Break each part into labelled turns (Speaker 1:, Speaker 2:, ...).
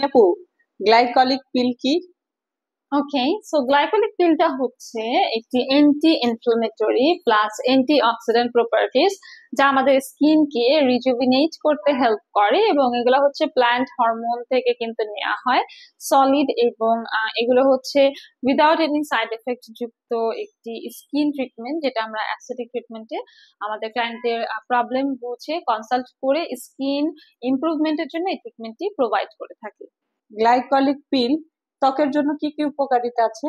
Speaker 1: আপু, গ্লাইকলিক পিল কি?
Speaker 2: ওকে, so glycolic পিলটা হচ্ছে একটি anti inflammatory plus anti oxidant properties, যা আমাদের স্কিনকে রিজুভিনেট করতে হেল্প করে। এবং এগুলো হচ্ছে প্ল্যান্ট হরমোন থেকে কিন্তু নেওয়া হয়, সলিড। এবং এগুলো হচ্ছে উইদাউট এনি সাইড এফেক্ট যুক্ত একটি স্কিন ট্রিটমেন্ট, যেটা আমরা অ্যাস্থেটিক ট্রিটমেন্টে আমাদের ক্লায়েন্টদের প্রবলেম বুঝে কনসাল্ট করে স্কিন ইমপ্রুভমেন্টের জন্য এই ট্রিটমেন্টটি প্রোভাইড করে থাকি।
Speaker 1: গ্লাইকলিক পিল ত্বকের জন্য কি কি উপকারিতা আছে?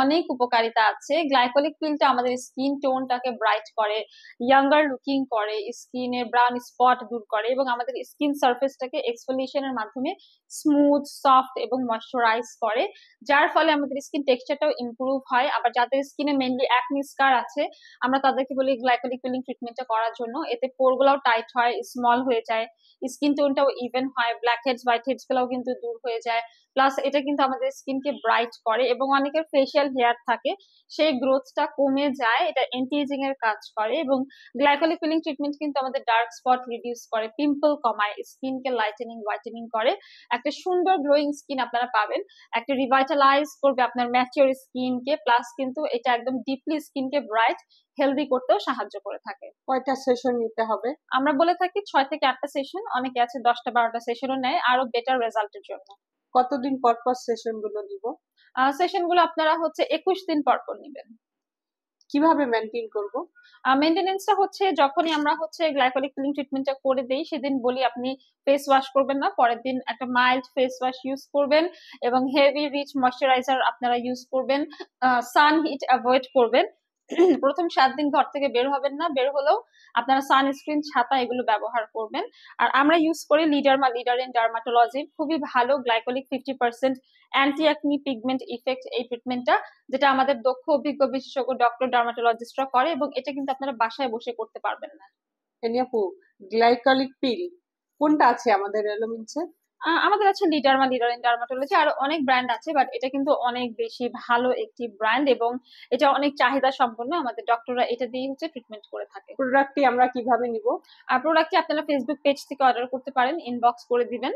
Speaker 2: অনেক উপকারিতা আছে। গ্লাইকোলিক পিলটা আমাদের স্কিন টোনটাকে ব্রাইট করে, ইয়াঙ্গার লুকিং করে, স্কিনের ব্রাউন স্পট দূর করে এবং আমাদের স্কিন সারফেসটাকে এক্সফোলিয়েশনের মাধ্যমে স্মুথ, সফট এবং ময়শ্চারাইজ করে, যার ফলে আমাদের স্কিন টেক্সচারটাও ইমপ্রুভ হয়। আবার যাদের স্কিনে মেনলি অ্যাকনি স্কার আছে, আমরা তাদেরকে বলি গ্লাইকোলিক পিলিং ট্রিটমেন্টটা করার জন্য। এতে পোরগুলোও টাইট হয়, স্মল হয়ে যায়, স্কিন টোনটাও ইভেন হয়, ব্ল্যাক হেডস হোয়াইট হেডস গুলোও কিন্তু দূর হয়ে যায়। প্লাস এটা কিন্তু আমাদের স্কিনকে ব্রাইট করে এবং অনেকের ফেশিয়াল হেয়ার থাকে, সেই গ্রোথটা কমে যায়, এটা অ্যান্টি এজিং এর কাজ করে। এবং গ্লাইকোলিক পিলিং ট্রিটমেন্ট কিন্তু আমাদের ডার্ক স্পট রিডিউস করে, পিম্পল কমায়, স্কিনকে লাইটেনিং হোয়াইটেনিং করে, একটা সুন্দর গ্লোয়িং স্কিন আপনারা পাবেন। একটা রিভাইটালাইজ করবে আপনার ম্যাচিওর স্কিনকে, প্লাস কিন্তু এটা একদম ডিপলি স্কিনকে ব্রাইট হেলদি করতেও সাহায্য করে থাকে।
Speaker 1: কয়টা সেশন নিতে হবে?
Speaker 2: আমরা বলে থাকি 6 থেকে 8টা সেশন, অনেকে আছে 10টা 12টা সেশনও নেয় আরো বেটার রেজাল্টের জন্য।
Speaker 1: কতদিন পর পর সেশন গুলো নিব?
Speaker 2: সেশন গুলো আপনারা হচ্ছে 21 দিন পর পর নিবেন।
Speaker 1: কিভাবে মেনটেন করব?
Speaker 2: মেনটেনেন্সটা হচ্ছে যখনই আমরা হচ্ছে গ্লাইকোলিক পিলিং ট্রিটমেন্টটা করে দেই, সেদিন বলি আপনি ফেস ওয়াশ করবেন না, পরের দিন একটা মাইল্ড ফেস ওয়াশ ইউজ করবেন এবং হেভি রিচ ময়শ্চারাইজার আপনারা ইউজ করবেন। সান হিট অ্যাভয়েড করবেন। প্রথম 7 দিন ঘর থেকে বের হবেন না, বের হলেও আপনারা সানস্ক্রিন, ছাতা এগুলো ব্যবহার করবেন। আর আমরা ইউজ করি লিডারমা, লিডার ইন ডার্মাটোলজি, খুবই ভালো glycolic 50% anti acne pigment effect এই ট্রিটমেন্টটা, যেটা আমাদের দক্ষ অভিজ্ঞ বিশেষজ্ঞ ডক্টর ডার্মাটোলজিস্টরা করে এবং এটা কিন্তু আপনারা বাসায় বসে করতে পারবেন না।
Speaker 1: আপু, গ্লাইকলিক পিল কোনটা আছে আমাদের এলোমিনসে?
Speaker 2: আমাদের আছে লিডারমা, লিডার ইন ডার্মাটোলজি, আর অনেক ব্র্যান্ড আছে, বাট এটা কিন্তু অনেক বেশি ভালো একটি ব্র্যান্ড এবং এটা অনেক চাহিদা সম্পন্ন। আমাদের ডক্টররা এটা দিয়ে হচ্ছে ট্রিটমেন্ট করে থাকে।
Speaker 1: প্রোডাক্টটি আমরা কিভাবে নিব?
Speaker 2: আর প্রোডাক্টটি আপনারা ফেসবুক পেজ থেকে অর্ডার করতে পারেন, ইনবক্স করে দিবেন।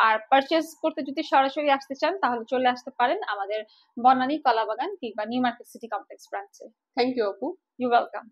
Speaker 2: আর পারচেজ করতে যদি সরাসরি আসতে চান তাহলে চলে আসতে পারেন আমাদের বনানী, কলাবাগান কিংবা নিউ মার্কেট সিটি কমপ্লেক্স ব্রাঞ্চে।
Speaker 1: থ্যাংক ইউ আপু।
Speaker 2: You welcome.